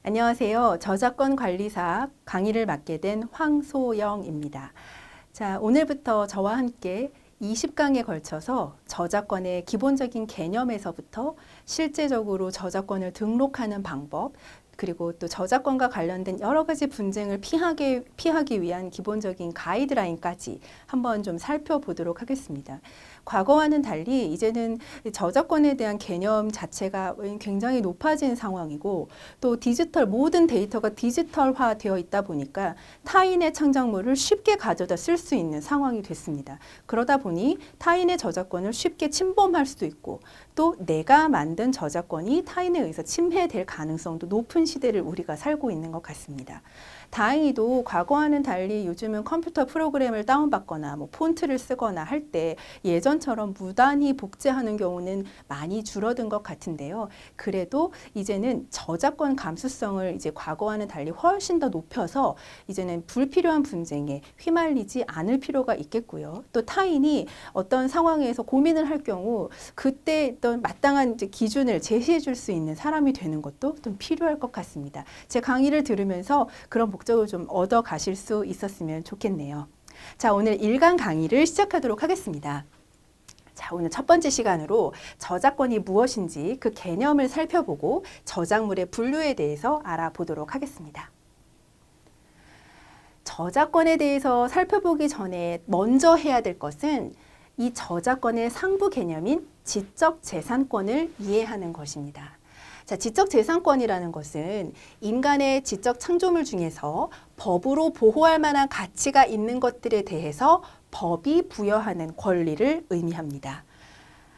안녕하세요. 저작권 관리사 강의를 맡게 된 황소영입니다. 자, 오늘부터 저와 함께 20강에 걸쳐서 저작권의 기본적인 개념에서부터 실제적으로 저작권을 등록하는 방법, 그리고 또 저작권과 관련된 여러 가지 분쟁을 피하기 위한 기본적인 가이드라인까지 한번 좀 살펴보도록 하겠습니다. 과거와는 달리 이제는 저작권에 대한 개념 자체가 굉장히 높아진 상황이고, 또 모든 데이터가 디지털화 되어 있다 보니까 타인의 창작물을 쉽게 가져다 쓸 수 있는 상황이 됐습니다. 그러다 보니 타인의 저작권을 쉽게 침범할 수도 있고, 또 내가 만든 저작권이 타인에 의해서 침해될 가능성도 높은 시대를 우리가 살고 있는 것 같습니다. 다행히도 과거와는 달리 요즘은 컴퓨터 프로그램을 다운받거나 폰트를 쓰거나 할 때 예전처럼 무단히 복제하는 경우는 많이 줄어든 것 같은데요. 그래도 이제는 저작권 감수성을 이제 과거와는 달리 훨씬 더 높여서 이제는 불필요한 분쟁에 휘말리지 않을 필요가 있겠고요. 또 타인이 어떤 상황에서 고민을 할 경우 그때 어떤 마땅한 이제 기준을 제시해 줄 수 있는 사람이 되는 것도 좀 필요할 것 같습니다. 제 강의를 들으면서 그런 목적을 좀 얻어 가실 수 있었으면 좋겠네요. 자, 오늘 1강 강의를 시작하도록 하겠습니다. 자, 오늘 첫 번째 시간으로 저작권이 무엇인지 그 개념을 살펴보고 저작물의 분류에 대해서 알아보도록 하겠습니다. 저작권에 대해서 살펴보기 전에 먼저 해야 될 것은 이 저작권의 상부 개념인 지적재산권을 이해하는 것입니다. 자, 지적재산권이라는 것은 인간의 지적 창조물 중에서 법으로 보호할 만한 가치가 있는 것들에 대해서 법이 부여하는 권리를 의미합니다.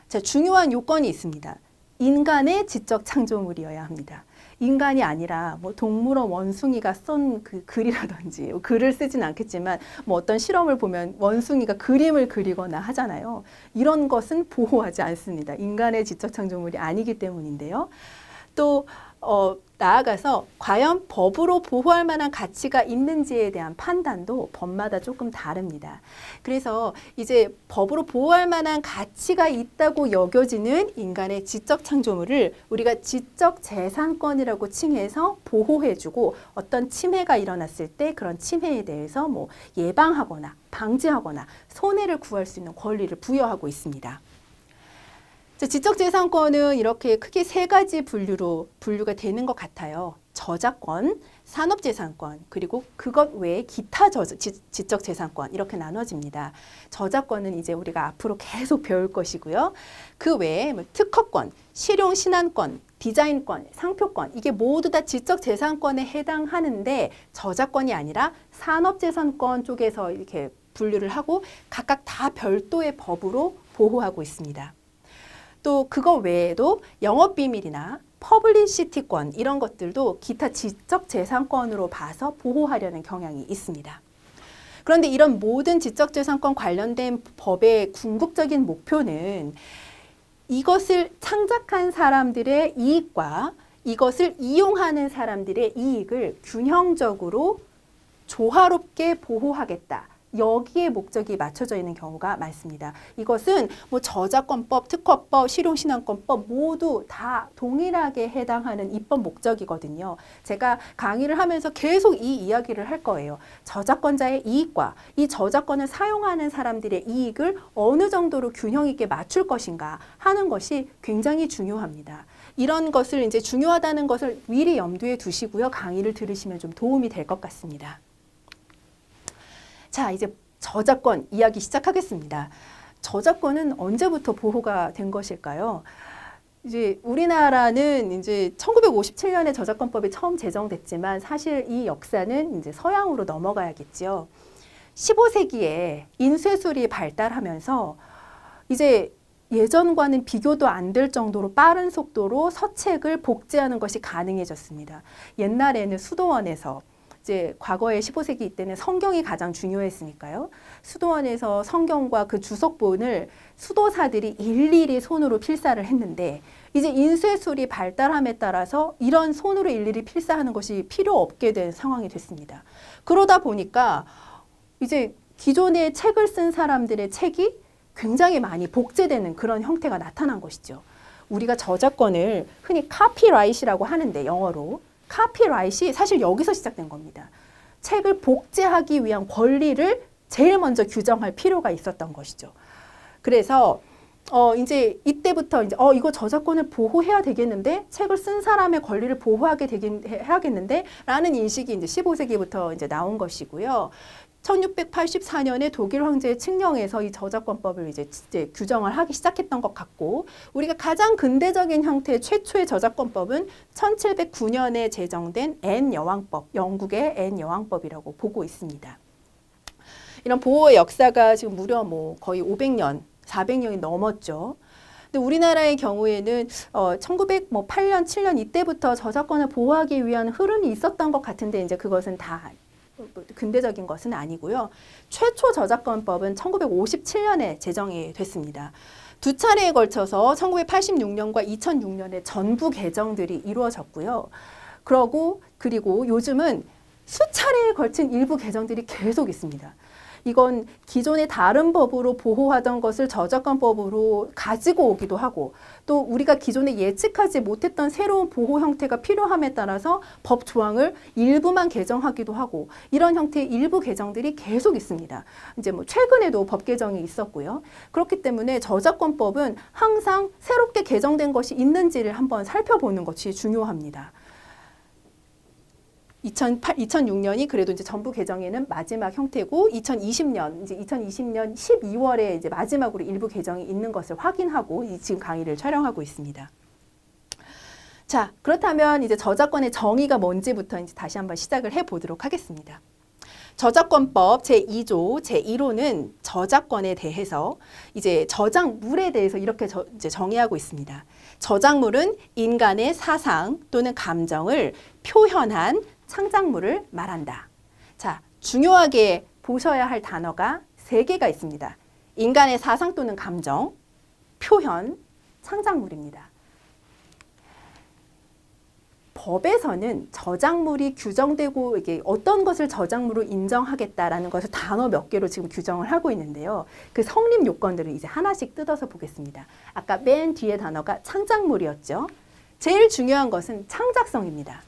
자, 중요한 요건이 있습니다. 인간의 지적 창조물이어야 합니다. 인간이 아니라 동물원 원숭이가 쓴 그 글이라든지 글을 쓰진 않겠지만 어떤 실험을 보면 원숭이가 그림을 그리거나 하잖아요. 이런 것은 보호하지 않습니다. 인간의 지적 창조물이 아니기 때문인데요. 또 나아가서 과연 법으로 보호할 만한 가치가 있는지에 대한 판단도 법마다 조금 다릅니다. 그래서 이제 법으로 보호할 만한 가치가 있다고 여겨지는 인간의 지적 창조물을 우리가 지적 재산권이라고 칭해서 보호해주고, 어떤 침해가 일어났을 때 그런 침해에 대해서 예방하거나 방지하거나 손해를 구할 수 있는 권리를 부여하고 있습니다. 지적재산권은 이렇게 크게 세 가지 분류가 되는 것 같아요. 저작권, 산업재산권, 그리고 그것 외에 기타 지적재산권 이렇게 나눠집니다. 저작권은 이제 우리가 앞으로 계속 배울 것이고요. 그 외에 특허권, 실용신안권, 디자인권, 상표권 이게 모두 다 지적재산권에 해당하는데 저작권이 아니라 산업재산권 쪽에서 이렇게 분류를 하고 각각 다 별도의 법으로 보호하고 있습니다. 또 그거 외에도 영업비밀이나 퍼블리시티권 이런 것들도 기타 지적재산권으로 봐서 보호하려는 경향이 있습니다. 그런데 이런 모든 지적재산권 관련된 법의 궁극적인 목표는 이것을 창작한 사람들의 이익과 이것을 이용하는 사람들의 이익을 균형적으로 조화롭게 보호하겠다. 여기에 목적이 맞춰져 있는 경우가 많습니다. 이것은 저작권법, 특허법, 실용신안권법 모두 다 동일하게 해당하는 입법 목적이거든요. 제가 강의를 하면서 계속 이 이야기를 할 거예요. 저작권자의 이익과 이 저작권을 사용하는 사람들의 이익을 어느 정도로 균형 있게 맞출 것인가 하는 것이 굉장히 중요합니다. 이런 것을 이제 중요하다는 것을 미리 염두에 두시고요. 강의를 들으시면 좀 도움이 될 것 같습니다. 자, 이제 저작권 이야기 시작하겠습니다. 저작권은 언제부터 보호가 된 것일까요? 이제 우리나라는 이제 1957년에 저작권법이 처음 제정됐지만 사실 이 역사는 이제 서양으로 넘어가야겠죠. 15세기에 인쇄술이 발달하면서 이제 예전과는 비교도 안 될 정도로 빠른 속도로 서책을 복제하는 것이 가능해졌습니다. 옛날에는 수도원에서 이제 과거에 15세기 이때는 성경이 가장 중요했으니까요. 수도원에서 성경과 그 주석본을 수도사들이 일일이 손으로 필사를 했는데 이제 인쇄술이 발달함에 따라서 이런 손으로 일일이 필사하는 것이 필요 없게 된 상황이 됐습니다. 그러다 보니까 이제 기존에 책을 쓴 사람들의 책이 굉장히 많이 복제되는 그런 형태가 나타난 것이죠. 우리가 저작권을 흔히 카피라이트라고 하는데 영어로 카피라이트이 사실 여기서 시작된 겁니다. 책을 복제하기 위한 권리를 제일 먼저 규정할 필요가 있었던 것이죠. 그래서 이제 이때부터 이제 이거 저작권을 보호해야 되겠는데, 책을 쓴 사람의 권리를 보호하게 해야겠는데 라는 인식이 이제 15세기부터 이제 나온 것이고요. 1684년에 독일 황제의 칙령에서 이 저작권법을 이제 규정을 하기 시작했던 것 같고, 우리가 가장 근대적인 형태의 최초의 저작권법은 1709년에 제정된 앤 여왕법, 영국의 앤 여왕법이라고 보고 있습니다. 이런 보호의 역사가 지금 무려 거의 500년, 400년이 넘었죠. 근데 우리나라의 경우에는 1908년, 7년 이때부터 저작권을 보호하기 위한 흐름이 있었던 것 같은데, 이제 그것은 다 근대적인 것은 아니고요. 최초 저작권법은 1957년에 제정이 됐습니다. 두 차례에 걸쳐서 1986년과 2006년에 전부 개정들이 이루어졌고요. 그리고 요즘은 수차례에 걸친 일부 개정들이 계속 있습니다. 이건 기존의 다른 법으로 보호하던 것을 저작권법으로 가지고 오기도 하고, 또 우리가 기존에 예측하지 못했던 새로운 보호 형태가 필요함에 따라서 법 조항을 일부만 개정하기도 하고, 이런 형태의 일부 개정들이 계속 있습니다. 이제 최근에도 법 개정이 있었고요. 그렇기 때문에 저작권법은 항상 새롭게 개정된 것이 있는지를 한번 살펴보는 것이 중요합니다. 2006년이 그래도 이제 전부 개정에는 마지막 형태고, 2020년 12월에 이제 마지막으로 일부 개정이 있는 것을 확인하고 지금 강의를 촬영하고 있습니다. 자, 그렇다면 이제 저작권의 정의가 뭔지부터 이제 다시 한번 시작을 해 보도록 하겠습니다. 저작권법 제2조 제1호는 저작권에 대해서 이제 저작물에 대해서 이렇게 이제 정의하고 있습니다. 저작물은 인간의 사상 또는 감정을 표현한 창작물을 말한다. 자, 중요하게 보셔야 할 단어가 3개가 있습니다. 인간의 사상 또는 감정, 표현, 창작물입니다. 법에서는 저작물이 규정되고 이게 어떤 것을 저작물로 인정하겠다라는 것을 단어 몇 개로 지금 규정을 하고 있는데요. 그 성립 요건들을 이제 하나씩 뜯어서 보겠습니다. 아까 맨 뒤에 단어가 창작물이었죠. 제일 중요한 것은 창작성입니다.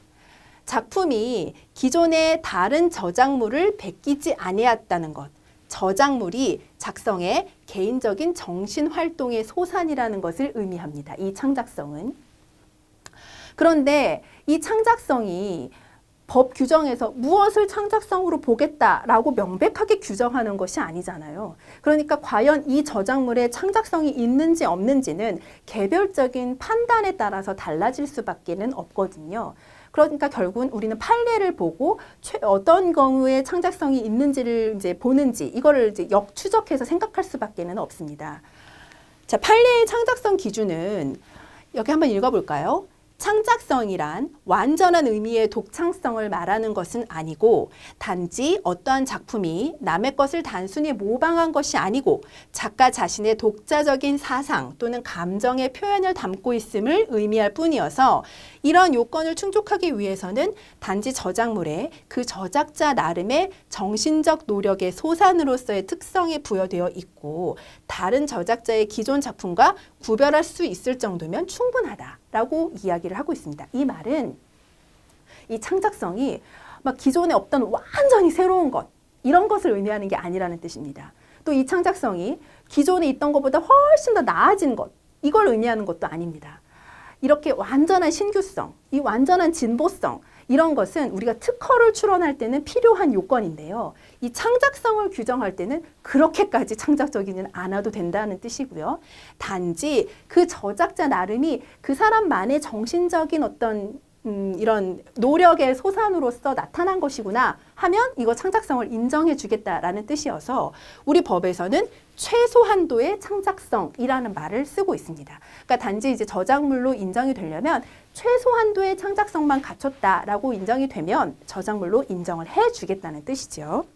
작품이 기존의 다른 저작물을 베끼지 아니했다는 것, 저작물이 작성의 개인적인 정신활동의 소산이라는 것을 의미합니다. 이 창작성은. 그런데 이 창작성이 법 규정에서 무엇을 창작성으로 보겠다라고 명백하게 규정하는 것이 아니잖아요. 그러니까 과연 이 저작물에 창작성이 있는지 없는지는 개별적인 판단에 따라서 달라질 수밖에는 없거든요. 그러니까 결국은 우리는 판례를 보고 어떤 경우에 창작성이 있는지를 이제 보는지, 이거를 이제 역추적해서 생각할 수밖에는 없습니다. 자, 판례의 창작성 기준은 여기 한번 읽어볼까요? 창작성이란 완전한 의미의 독창성을 말하는 것은 아니고, 단지 어떠한 작품이 남의 것을 단순히 모방한 것이 아니고 작가 자신의 독자적인 사상 또는 감정의 표현을 담고 있음을 의미할 뿐이어서, 이런 요건을 충족하기 위해서는 단지 저작물에 그 저작자 나름의 정신적 노력의 소산으로서의 특성이 부여되어 있고, 다른 저작자의 기존 작품과 구별할 수 있을 정도면 충분하다라고 이야기를 하고 있습니다. 이 말은 이 창작성이 막 기존에 없던 완전히 새로운 것, 이런 것을 의미하는 게 아니라는 뜻입니다. 또 이 창작성이 기존에 있던 것보다 훨씬 더 나아진 것, 이걸 의미하는 것도 아닙니다. 이렇게 완전한 신규성, 이 완전한 진보성, 이런 것은 우리가 특허를 출원할 때는 필요한 요건인데요. 이 창작성을 규정할 때는 그렇게까지 창작적이지는 않아도 된다는 뜻이고요. 단지 그 저작자 나름이 그 사람만의 정신적인 어떤 이런 노력의 소산으로서 나타난 것이구나 하면 이거 창작성을 인정해 주겠다라는 뜻이어서, 우리 법에서는 최소한도의 창작성이라는 말을 쓰고 있습니다. 그러니까 단지 이제 저작물로 인정이 되려면 최소한도의 창작성만 갖췄다라고 인정이 되면 저작물로 인정을 해 주겠다는 뜻이죠.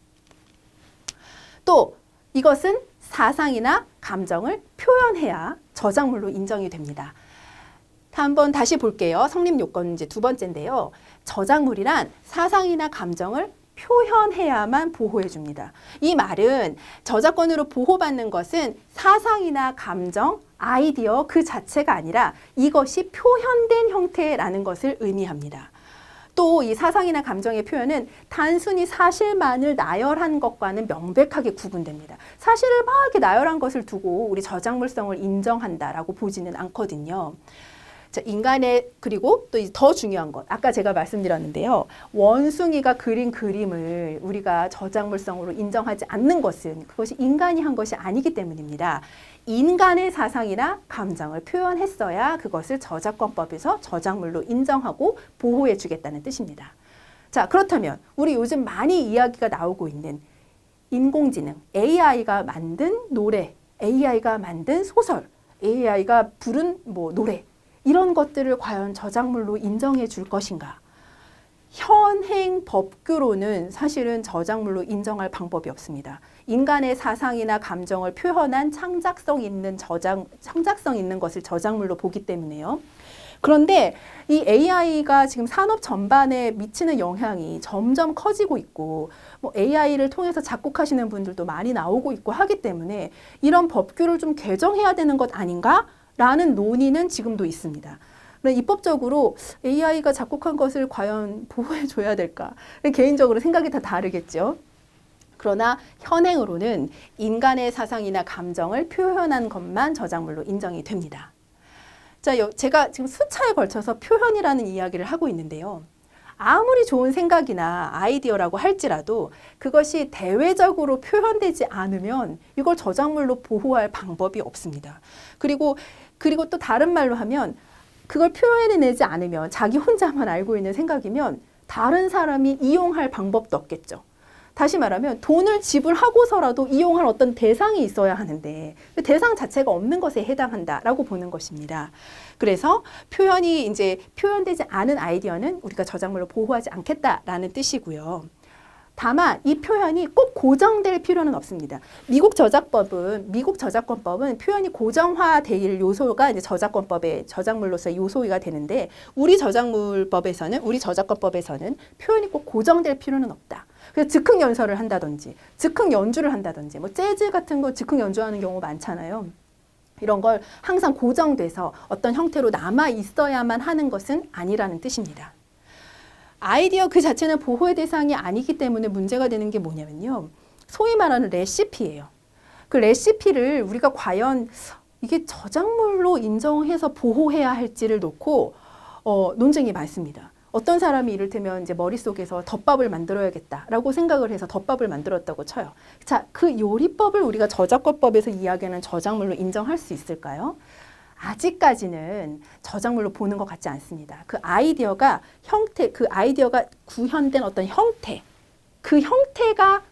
또 이것은 사상이나 감정을 표현해야 저작물로 인정이 됩니다. 한번 다시 볼게요. 성립 요건 이제 두 번째인데요. 저작물이란 사상이나 감정을 표현해야만 보호해 줍니다. 이 말은 저작권으로 보호받는 것은 사상이나 감정, 아이디어 그 자체가 아니라 이것이 표현된 형태라는 것을 의미합니다. 또 이 사상이나 감정의 표현은 단순히 사실만을 나열한 것과는 명백하게 구분됩니다. 사실을 막 이렇게 나열한 것을 두고 우리 저작물성을 인정한다라고 보지는 않거든요. 자, 인간의, 그리고 또 더 중요한 것, 아까 제가 말씀드렸는데요. 원숭이가 그린 그림을 우리가 저작물성으로 인정하지 않는 것은 그것이 인간이 한 것이 아니기 때문입니다. 인간의 사상이나 감정을 표현했어야 그것을 저작권법에서 저작물로 인정하고 보호해 주겠다는 뜻입니다. 자, 그렇다면 우리 요즘 많이 이야기가 나오고 있는 인공지능, AI가 만든 노래, AI가 만든 소설, AI가 부른 노래, 이런 것들을 과연 저작물로 인정해 줄 것인가? 현행 법규로는 사실은 저작물로 인정할 방법이 없습니다. 인간의 사상이나 감정을 표현한 창작성 있는 것을 저작물로 보기 때문에요. 그런데 이 AI가 지금 산업 전반에 미치는 영향이 점점 커지고 있고 AI를 통해서 작곡하시는 분들도 많이 나오고 있고 하기 때문에 이런 법규를 좀 개정해야 되는 것 아닌가? 라는 논의는 지금도 있습니다. 입법적으로 AI가 작곡한 것을 과연 보호해줘야 될까? 개인적으로 생각이 다 다르겠죠. 그러나 현행으로는 인간의 사상이나 감정을 표현한 것만 저작물로 인정이 됩니다. 자, 제가 지금 수차에 걸쳐서 표현이라는 이야기를 하고 있는데요. 아무리 좋은 생각이나 아이디어라고 할지라도 그것이 대외적으로 표현되지 않으면 이걸 저작물로 보호할 방법이 없습니다. 그리고 또 다른 말로 하면 그걸 표현해내지 않으면 자기 혼자만 알고 있는 생각이면 다른 사람이 이용할 방법도 없겠죠. 다시 말하면 돈을 지불하고서라도 이용할 어떤 대상이 있어야 하는데 그 대상 자체가 없는 것에 해당한다라고 보는 것입니다. 그래서 표현이 이제 표현되지 않은 아이디어는 우리가 저작물로 보호하지 않겠다라는 뜻이고요. 다만 이 표현이 꼭 고정될 필요는 없습니다. 미국 저작권법은 표현이 고정화될 요소가 이제 저작권법의 저작물로서의 요소가 되는데 우리 저작권법에서는 표현이 꼭 고정될 필요는 없다. 그래서 즉흥 연설을 한다든지 즉흥 연주를 한다든지 재즈 같은 거 즉흥 연주하는 경우 많잖아요. 이런 걸 항상 고정돼서 어떤 형태로 남아 있어야만 하는 것은 아니라는 뜻입니다. 아이디어 그 자체는 보호의 대상이 아니기 때문에 문제가 되는 게 뭐냐면요. 소위 말하는 레시피예요. 그 레시피를 우리가 과연 이게 저작물로 인정해서 보호해야 할지를 놓고 논쟁이 많습니다. 어떤 사람이 이를테면 이제 머릿속에서 덮밥을 만들어야겠다라고 생각을 해서 덮밥을 만들었다고 쳐요. 자, 그 요리법을 우리가 저작권법에서 이야기하는 저작물로 인정할 수 있을까요? 아직까지는 저작물로 보는 것 같지 않습니다. 그 아이디어가 구현된 어떤 형태, 그 형태가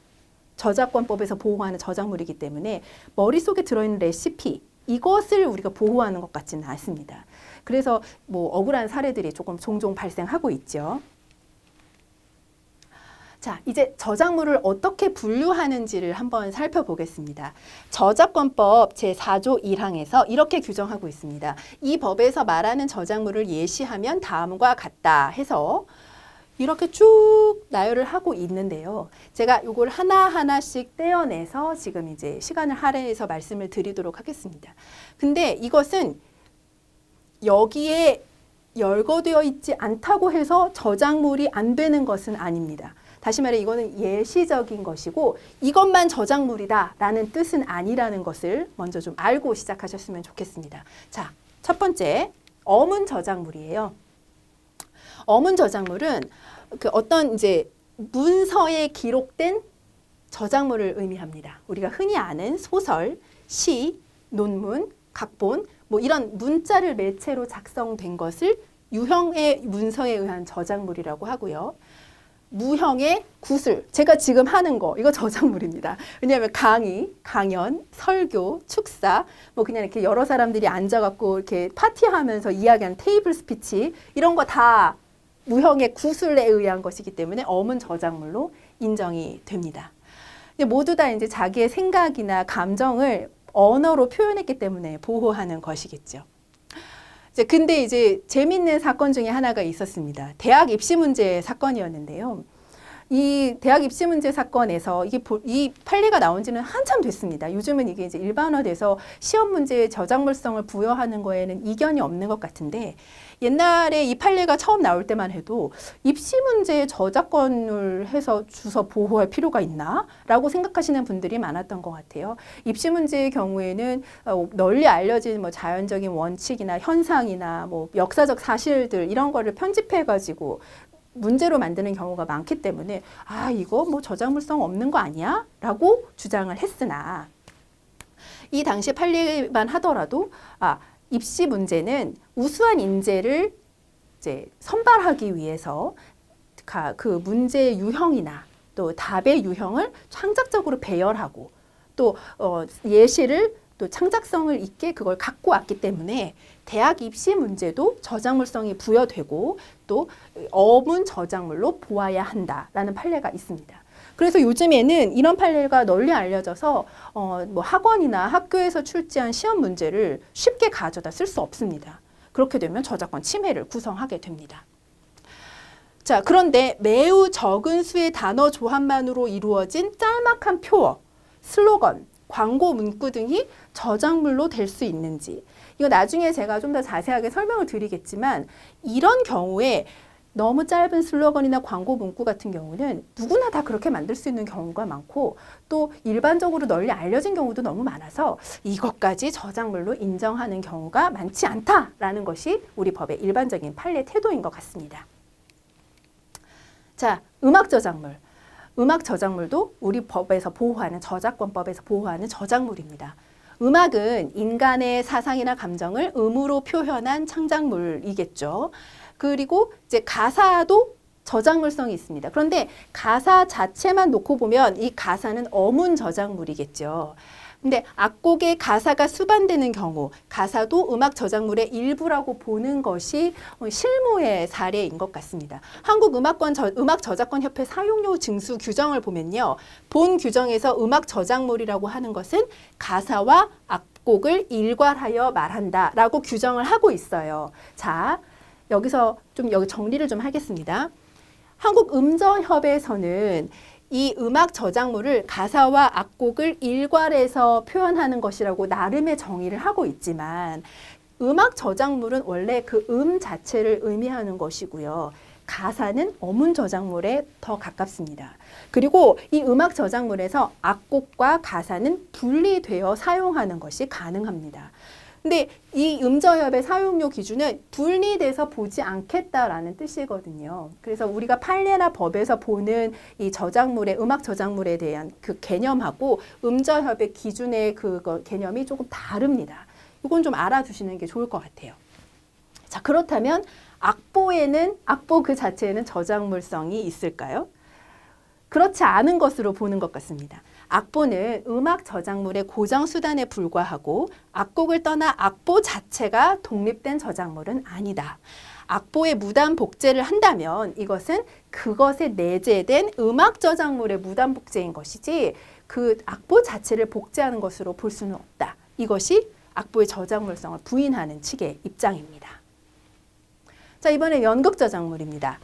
저작권법에서 보호하는 저작물이기 때문에 머릿속에 들어있는 레시피, 이것을 우리가 보호하는 것 같지는 않습니다. 그래서 억울한 사례들이 조금 종종 발생하고 있죠. 자, 이제 저작물을 어떻게 분류하는지를 한번 살펴보겠습니다. 저작권법 제4조 1항에서 이렇게 규정하고 있습니다. 이 법에서 말하는 저작물을 예시하면 다음과 같다 해서 이렇게 쭉 나열을 하고 있는데요. 제가 이걸 하나하나씩 떼어내서 지금 이제 시간을 할애해서 말씀을 드리도록 하겠습니다. 근데 이것은 여기에 열거되어 있지 않다고 해서 저작물이 안 되는 것은 아닙니다. 다시 말해 이거는 예시적인 것이고 이것만 저작물이다라는 뜻은 아니라는 것을 먼저 좀 알고 시작하셨으면 좋겠습니다. 자, 첫 번째, 어문 저작물이에요. 어문 저작물은 그 어떤 이제 문서에 기록된 저작물을 의미합니다. 우리가 흔히 아는 소설, 시, 논문, 각본 이런 문자를 매체로 작성된 것을 유형의 문서에 의한 저작물이라고 하고요. 무형의 구술, 제가 지금 하는 거 이거 저작물입니다. 왜냐하면 강의, 강연, 설교, 축사 그냥 이렇게 여러 사람들이 앉아갖고 이렇게 파티하면서 이야기하는 테이블 스피치 이런 거 다 무형의 구술에 의한 것이기 때문에 어문 저작물로 인정이 됩니다. 모두 다 이제 자기의 생각이나 감정을 언어로 표현했기 때문에 보호하는 것이겠죠. 근데 이제 재밌는 사건 중에 하나가 있었습니다. 대학 입시 문제 사건이었는데요. 이 대학 입시 문제 사건에서 이 판례가 나온 지는 한참 됐습니다. 요즘은 이게 이제 일반화돼서 시험 문제에 저작물성을 부여하는 거에는 이견이 없는 것 같은데 옛날에 이 판례가 처음 나올 때만 해도 입시 문제에 저작권을 해서 주서 보호할 필요가 있나? 라고 생각하시는 분들이 많았던 것 같아요. 입시 문제의 경우에는 널리 알려진 뭐 자연적인 원칙이나 현상이나 뭐 역사적 사실들 이런 거를 편집해가지고 문제로 만드는 경우가 많기 때문에 이거 뭐 저작물성 없는 거 아니야? 라고 주장을 했으나 이 당시 판례만 하더라도 입시 문제는 우수한 인재를 이제 선발하기 위해서 그 문제의 유형이나 또 답의 유형을 창작적으로 배열하고 또 예시를 또 창작성을 있게 그걸 갖고 왔기 때문에 대학 입시 문제도 저작물성이 부여되고 또 어문 저작물로 보아야 한다라는 판례가 있습니다. 그래서 요즘에는 이런 판례가 널리 알려져서 뭐 학원이나 학교에서 출제한 시험 문제를 쉽게 가져다 쓸 수 없습니다. 그렇게 되면 저작권 침해를 구성하게 됩니다. 자, 그런데 매우 적은 수의 단어 조합만으로 이루어진 짤막한 표어, 슬로건, 광고 문구 등이 저작물로 될 수 있는지 이거 나중에 제가 좀 더 자세하게 설명을 드리겠지만 이런 경우에 너무 짧은 슬로건이나 광고 문구 같은 경우는 누구나 다 그렇게 만들 수 있는 경우가 많고 또 일반적으로 널리 알려진 경우도 너무 많아서 이것까지 저작물로 인정하는 경우가 많지 않다라는 것이 우리 법의 일반적인 판례 태도인 것 같습니다. 자, 음악 저작물. 음악 저작물도 우리 법에서 보호하는 저작권법에서 보호하는 저작물입니다. 음악은 인간의 사상이나 감정을 음으로 표현한 창작물이겠죠. 그리고 이제 가사도 저작물성이 있습니다. 그런데 가사 자체만 놓고 보면 이 가사는 어문 저작물이겠죠. 근데 악곡의 가사가 수반되는 경우 가사도 음악 저작물의 일부라고 보는 것이 실무의 사례인 것 같습니다. 한국음악저작권협회 사용료 징수 규정을 보면요. 본 규정에서 음악 저작물이라고 하는 것은 가사와 악곡을 일괄하여 말한다라고 규정을 하고 있어요. 자, 여기서 여기 정리를 좀 하겠습니다. 한국음저협에서는 이 음악 저작물을 가사와 악곡을 일괄해서 표현하는 것이라고 나름의 정의를 하고 있지만 음악 저작물은 원래 그 자체를 의미하는 것이고요. 가사는 어문 저작물에 더 가깝습니다. 그리고 이 음악 저작물에서 악곡과 가사는 분리되어 사용하는 것이 가능합니다. 근데 이 음저협의 사용료 기준은 분리돼서 보지 않겠다라는 뜻이거든요. 그래서 우리가 판례나 법에서 보는 이 저작물의 음악 저작물에 대한 그 개념하고 음저협의 기준의 그 개념이 조금 다릅니다. 이건 좀 알아두시는 게 좋을 것 같아요. 자, 그렇다면 악보 그 자체에는 저작물성이 있을까요? 그렇지 않은 것으로 보는 것 같습니다. 악보는 음악 저작물의 고정 수단에 불과하고 악곡을 떠나 악보 자체가 독립된 저작물은 아니다. 악보에 무단 복제를 한다면 이것은 그것에 내재된 음악 저작물의 무단 복제인 것이지 그 악보 자체를 복제하는 것으로 볼 수는 없다. 이것이 악보의 저작물성을 부인하는 측의 입장입니다. 자, 이번에 연극 저작물입니다.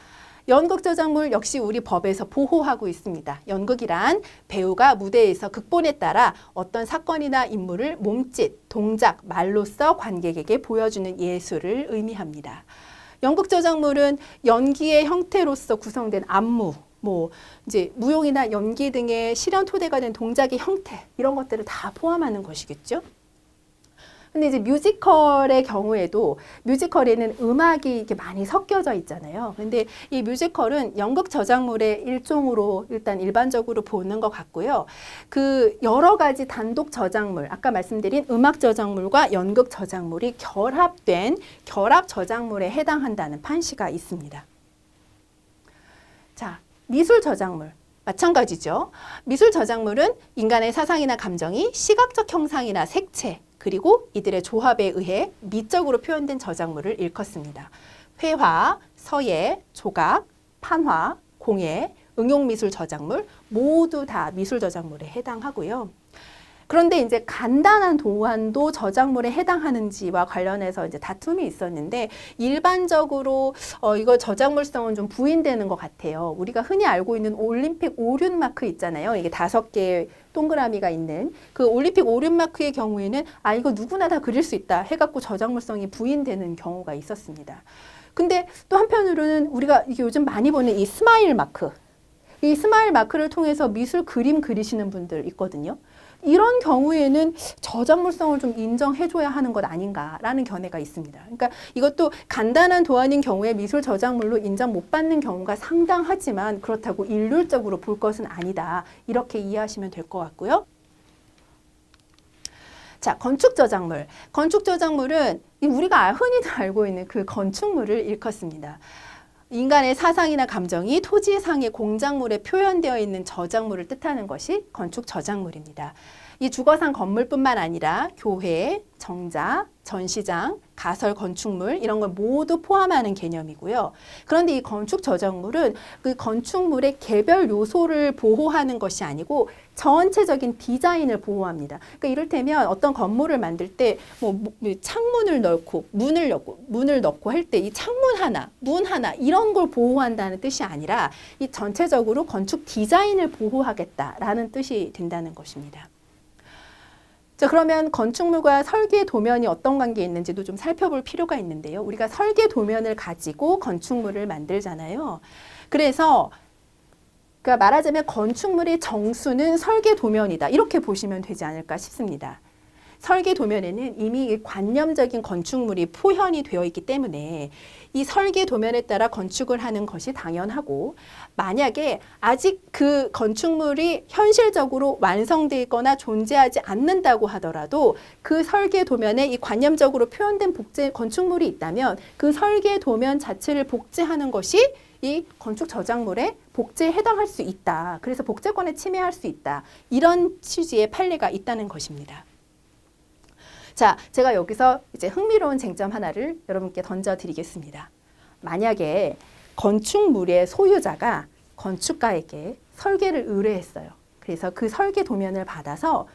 연극 저작물 역시 우리 법에서 보호하고 있습니다. 연극이란 배우가 무대에서 극본에 따라 어떤 사건이나 인물을 몸짓, 동작, 말로써 관객에게 보여주는 예술을 의미합니다. 연극 저작물은 연기의 형태로서 구성된 안무, 이제 무용이나 연기 등의 실현 토대가 된 동작의 형태 이런 것들을 다 포함하는 것이겠죠. 근데 이제 뮤지컬의 경우에도 뮤지컬에는 음악이 이렇게 많이 섞여져 있잖아요. 근데 이 뮤지컬은 연극 저작물의 일종으로 일단 일반적으로 보는 것 같고요. 그 여러 가지 단독 저작물, 아까 말씀드린 음악 저작물과 연극 저작물이 결합된 결합 저작물에 해당한다는 판시가 있습니다. 자, 미술 저작물. 마찬가지죠. 미술 저작물은 인간의 사상이나 감정이 시각적 형상이나 색채, 그리고 이들의 조합에 의해 미적으로 표현된 저작물을 일컫습니다. 회화, 서예, 조각, 판화, 공예, 응용미술 저작물 모두 다 미술 저작물에 해당하고요. 그런데 이제 간단한 도안도 저작물에 해당하는지와 관련해서 이제 다툼이 있었는데 일반적으로 이거 저작물성은 좀 부인되는 것 같아요. 우리가 흔히 알고 있는 올림픽 오륜 마크 있잖아요. 이게 5개의 동그라미가 있는 그 올림픽 오륜 마크의 경우에는 이거 누구나 다 그릴 수 있다 해갖고 저작물성이 부인되는 경우가 있었습니다. 근데 또 한편으로는 우리가 이게 요즘 많이 보는 이 스마일 마크, 이 스마일 마크를 통해서 미술 그림 그리시는 분들 있거든요. 이런 경우에는 저작물성을 좀 인정해줘야 하는 것 아닌가라는 견해가 있습니다. 그러니까 이것도 간단한 도안인 경우에 미술 저작물로 인정 못 받는 경우가 상당하지만 그렇다고 일률적으로 볼 것은 아니다. 이렇게 이해하시면 될 것 같고요. 자, 건축 저작물. 건축 저작물은 우리가 흔히들 알고 있는 그 건축물을 일컫습니다. 인간의 사상이나 감정이 토지상의 공작물에 표현되어 있는 저작물을 뜻하는 것이 건축 저작물입니다. 이 주거상 건물뿐만 아니라 교회, 정자, 전시장, 가설 건축물 이런 걸 모두 포함하는 개념이고요. 그런데 이 건축 저작물은 그 건축물의 개별 요소를 보호하는 것이 아니고 전체적인 디자인을 보호합니다. 그러니까 이를테면 어떤 건물을 만들 때 뭐 창문을 넣고 문을 넣고 할 때 이 창문 하나, 문 하나 이런 걸 보호한다는 뜻이 아니라 이 전체적으로 건축 디자인을 보호하겠다라는 뜻이 된다는 것입니다. 자, 그러면 건축물과 설계 도면이 어떤 관계에 있는지도 좀 살펴볼 필요가 있는데요. 우리가 설계 도면을 가지고 건축물을 만들잖아요. 그래서 그러니까 말하자면 건축물의 정수는 설계 도면이다. 이렇게 보시면 되지 않을까 싶습니다. 설계 도면에는 이미 관념적인 건축물이 포현이 되어 있기 때문에 이 설계 도면에 따라 건축을 하는 것이 당연하고 만약에 아직 그 건축물이 현실적으로 완성되어 있거나 존재하지 않는다고 하더라도 그 설계 도면에 이 관념적으로 표현된 복제 건축물이 있다면 그 설계 도면 자체를 복제하는 것이 이 건축 저작물의 복제에 해당할 수 있다. 그래서 복제권에 침해할 수 있다. 이런 취지의 판례가 있다는 것입니다. 자, 제가 여기서 이제 흥미로운 쟁점 하나를 여러분께 던져드리겠습니다. 만약에 건축물의 소유자가 건축가에게 설계를 의뢰했어요. 그래서 그 설계 도면을 받아서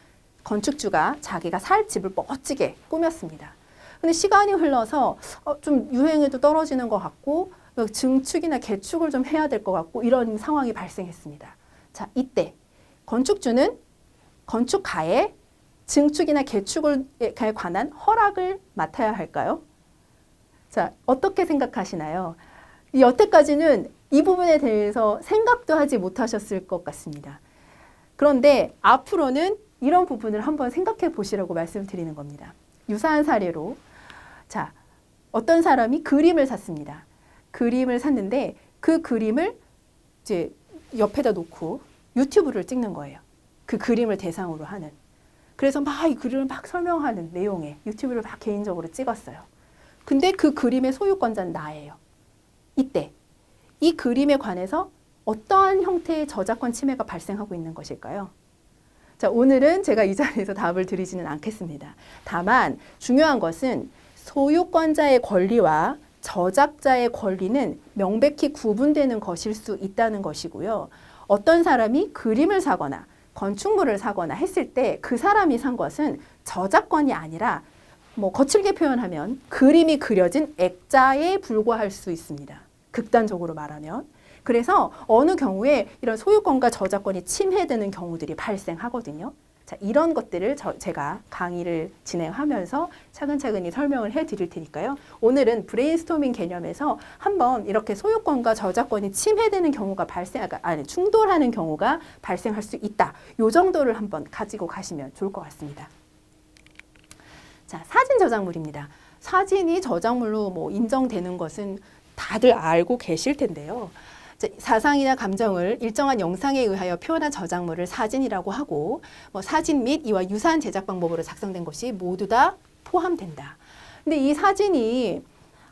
건축주가 자기가 살 집을 멋지게 꾸몄습니다. 근데 시간이 흘러서 좀 유행에도 떨어지는 것 같고 증축이나 개축을 좀 해야 될 것 같고 이런 상황이 발생했습니다. 자, 이때 건축주는 건축가의 증축이나 개축에 관한 허락을 맡아야 할까요? 자, 어떻게 생각하시나요? 여태까지는 이 부분에 대해서 생각도 하지 못하셨을 것 같습니다. 그런데 앞으로는 이런 부분을 한번 생각해 보시라고 말씀드리는 겁니다. 유사한 사례로 자, 어떤 사람이 그림을 샀습니다. 그림을 샀는데 그 그림을 이제 옆에다 놓고 유튜브를 찍는 거예요. 그 그림을 대상으로 하는. 그래서 막 이 그림을 막 설명하는 내용의 유튜브를 막 개인적으로 찍었어요. 근데 그 그림의 소유권자는 나예요. 이때 이 그림에 관해서 어떠한 형태의 저작권 침해가 발생하고 있는 것일까요? 자, 오늘은 제가 이 자리에서 답을 드리지는 않겠습니다. 다만 중요한 것은 소유권자의 권리와 저작자의 권리는 명백히 구분되는 것일 수 있다는 것이고요. 어떤 사람이 그림을 사거나 건축물을 사거나 했을 때 그 사람이 산 것은 저작권이 아니라 뭐 거칠게 표현하면 그림이 그려진 액자에 불과할 수 있습니다. 극단적으로 말하면. 그래서 어느 경우에 이런 소유권과 저작권이 침해되는 경우들이 발생하거든요. 자, 이런 것들을 제가 강의를 진행하면서 차근차근히 설명을 해드릴 테니까요. 오늘은 브레인스토밍 개념에서 한번 이렇게 소유권과 저작권이 침해되는 경우가 충돌하는 경우가 발생할 수 있다. 요 정도를 한번 가지고 가시면 좋을 것 같습니다. 자, 사진 저작물입니다. 사진이 저작물로 뭐 인정되는 것은 다들 알고 계실 텐데요. 사상이나 감정을 일정한 영상에 의하여 표현한 저작물을 사진이라고 하고 사진 및 이와 유사한 제작 방법으로 작성된 것이 모두 다 포함된다. 근데 이 사진이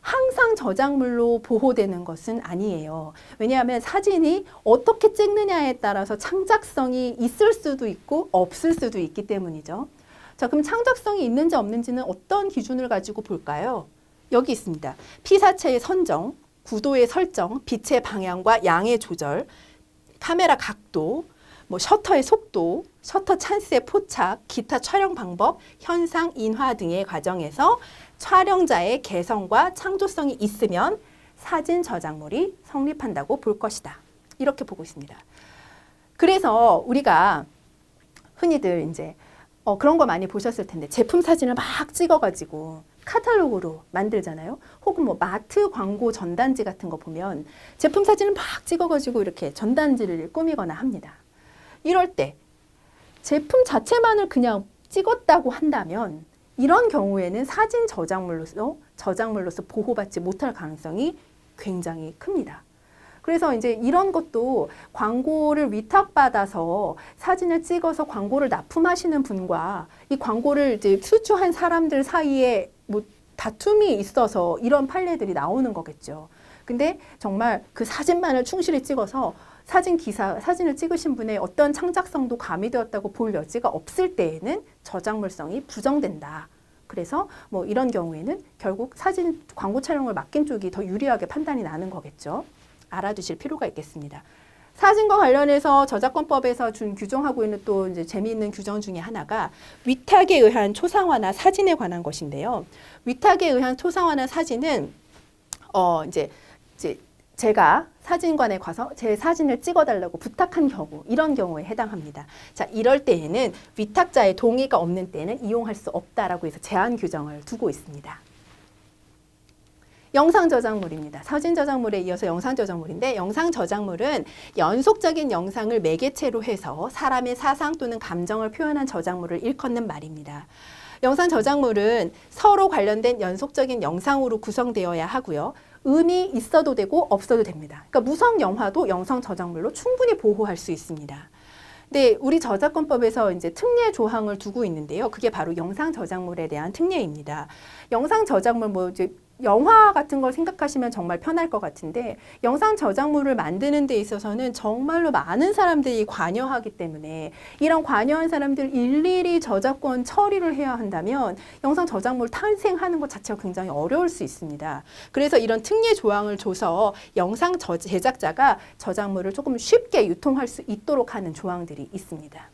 항상 저작물로 보호되는 것은 아니에요. 왜냐하면 사진이 어떻게 찍느냐에 따라서 창작성이 있을 수도 있고 없을 수도 있기 때문이죠. 자, 그럼 창작성이 있는지 없는지는 어떤 기준을 가지고 볼까요? 여기 있습니다. 피사체의 선정, 구도의 설정, 빛의 방향과 양의 조절, 카메라 각도, 뭐 셔터의 속도, 셔터 찬스의 포착, 기타 촬영 방법, 현상, 인화 등의 과정에서 촬영자의 개성과 창조성이 있으면 사진 저작물이 성립한다고 볼 것이다. 이렇게 보고 있습니다. 그래서 우리가 흔히들 이제 그런 거 많이 보셨을 텐데 제품 사진을 막 찍어가지고 카탈로그로 만들잖아요. 혹은 뭐 마트 광고 전단지 같은 거 보면 제품 사진을 막 찍어가지고 이렇게 전단지를 꾸미거나 합니다. 이럴 때 제품 자체만을 그냥 찍었다고 한다면 이런 경우에는 사진 저작물로서 보호받지 못할 가능성이 굉장히 큽니다. 그래서 이제 이런 것도 광고를 위탁받아서 사진을 찍어서 광고를 납품하시는 분과 이 광고를 이제 수주한 사람들 사이에 뭐 다툼이 있어서 이런 판례들이 나오는 거겠죠. 근데 정말 그 사진만을 충실히 찍어서 사진을 찍으신 분의 어떤 창작성도 가미되었다고 볼 여지가 없을 때에는 저작물성이 부정된다. 그래서 뭐 이런 경우에는 결국 사진 광고 촬영을 맡긴 쪽이 더 유리하게 판단이 나는 거겠죠. 알아두실 필요가 있겠습니다. 사진과 관련해서 저작권법에서 규정하고 있는 또 이제 재미있는 규정 중에 하나가 위탁에 의한 초상화나 사진에 관한 것인데요. 위탁에 의한 초상화나 사진은 이제 제가 사진관에 가서 제 사진을 찍어달라고 부탁한 경우, 이런 경우에 해당합니다. 자, 이럴 때에는 위탁자의 동의가 없는 때는 이용할 수 없다라고 해서 제한 규정을 두고 있습니다. 영상 저작물입니다. 사진 저작물에 이어서 영상 저작물인데, 영상 저작물은 연속적인 영상을 매개체로 해서 사람의 사상 또는 감정을 표현한 저작물을 일컫는 말입니다. 영상 저작물은 서로 관련된 연속적인 영상으로 구성되어야 하고요. 음이 있어도 되고 없어도 됩니다. 그러니까 무성 영화도 영상 저작물로 충분히 보호할 수 있습니다. 네, 우리 저작권법에서 이제 특례 조항을 두고 있는데요. 그게 바로 영상 저작물에 대한 특례입니다. 영상 저작물 뭐 이제 영화 같은 걸 생각하시면 정말 편할 것 같은데, 영상 저작물을 만드는 데 있어서는 정말로 많은 사람들이 관여하기 때문에 이런 관여한 사람들 일일이 저작권 처리를 해야 한다면 영상 저작물 탄생하는 것 자체가 굉장히 어려울 수 있습니다. 그래서 이런 특례 조항을 줘서 영상 제작자가 저작물을 조금 쉽게 유통할 수 있도록 하는 조항들이 있습니다.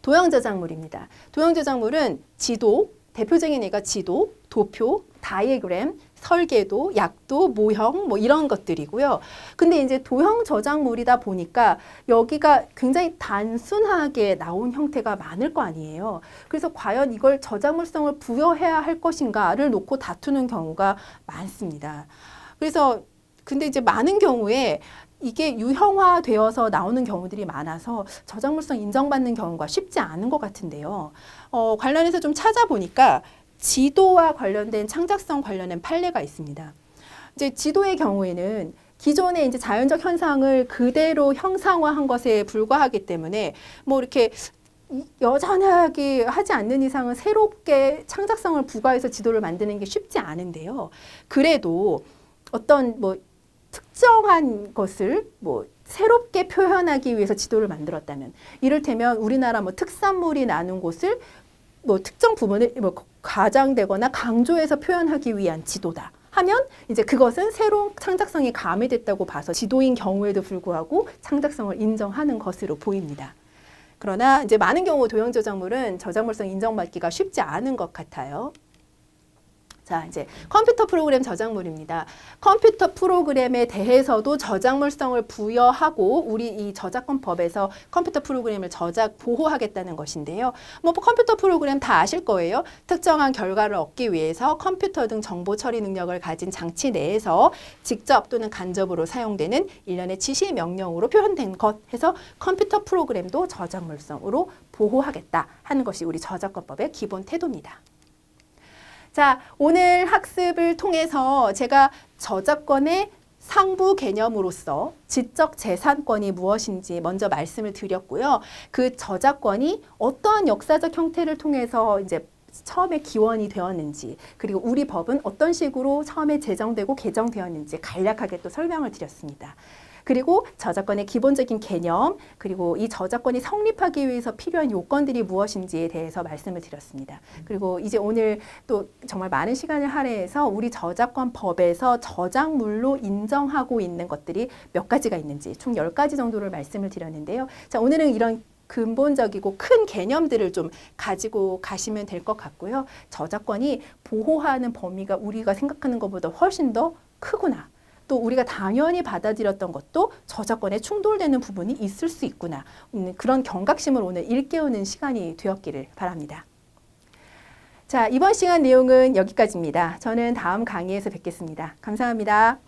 도형 저작물입니다. 도형 저작물은 지도, 대표적인 예가 지도, 도표, 다이어그램, 설계도, 약도, 모형 뭐 이런 것들이고요. 근데 이제 도형 저작물이다 보니까 여기가 굉장히 단순하게 나온 형태가 많을 거 아니에요. 그래서 과연 이걸 저작물성을 부여해야 할 것인가를 놓고 다투는 경우가 많습니다. 그래서 근데 이제 많은 경우에 이게 유형화되어서 나오는 경우들이 많아서 저작물성 인정받는 경우가 쉽지 않은 것 같은데요. 관련해서 좀 찾아보니까 지도와 관련된 창작성 관련된 판례가 있습니다. 이제 지도의 경우에는 기존의 이제 자연적 현상을 그대로 형상화한 것에 불과하기 때문에 뭐 이렇게 여전하게 하지 않는 이상은 새롭게 창작성을 부과해서 지도를 만드는 게 쉽지 않은데요. 그래도 어떤 뭐 특정한 것을 뭐 새롭게 표현하기 위해서 지도를 만들었다면, 이를테면 우리나라 뭐 특산물이 나는 곳을 뭐 특정 부분을 뭐 과장되거나 강조해서 표현하기 위한 지도다 하면 이제 그것은 새로운 창작성이 가미됐다고 봐서 지도인 경우에도 불구하고 창작성을 인정하는 것으로 보입니다. 그러나 이제 많은 경우 도형 저작물은 저작물성 인정받기가 쉽지 않은 것 같아요. 자, 이제 컴퓨터 프로그램 저작물입니다. 컴퓨터 프로그램에 대해서도 저작물성을 부여하고 우리 이 저작권법에서 컴퓨터 프로그램을 보호하겠다는 것인데요. 뭐 컴퓨터 프로그램 다 아실 거예요. 특정한 결과를 얻기 위해서 컴퓨터 등 정보 처리 능력을 가진 장치 내에서 직접 또는 간접으로 사용되는 일련의 지시 명령으로 표현된 것 해서 컴퓨터 프로그램도 저작물성으로 보호하겠다 하는 것이 우리 저작권법의 기본 태도입니다. 자, 오늘 학습을 통해서 제가 저작권의 상부 개념으로서 지적 재산권이 무엇인지 먼저 말씀을 드렸고요. 그 저작권이 어떠한 역사적 형태를 통해서 이제 처음에 기원이 되었는지, 그리고 우리 법은 어떤 식으로 처음에 제정되고 개정되었는지 간략하게 또 설명을 드렸습니다. 그리고 저작권의 기본적인 개념, 그리고 이 저작권이 성립하기 위해서 필요한 요건들이 무엇인지에 대해서 말씀을 드렸습니다. 그리고 이제 오늘 또 정말 많은 시간을 할애해서 우리 저작권 법에서 저작물로 인정하고 있는 것들이 몇 가지가 있는지 총 10가지 정도를 말씀을 드렸는데요. 자, 오늘은 이런 근본적이고 큰 개념들을 좀 가지고 가시면 될 것 같고요. 저작권이 보호하는 범위가 우리가 생각하는 것보다 훨씬 더 크구나. 또 우리가 당연히 받아들였던 것도 저작권에 충돌되는 부분이 있을 수 있구나. 그런 경각심을 오늘 일깨우는 시간이 되었기를 바랍니다. 자, 이번 시간 내용은 여기까지입니다. 저는 다음 강의에서 뵙겠습니다. 감사합니다.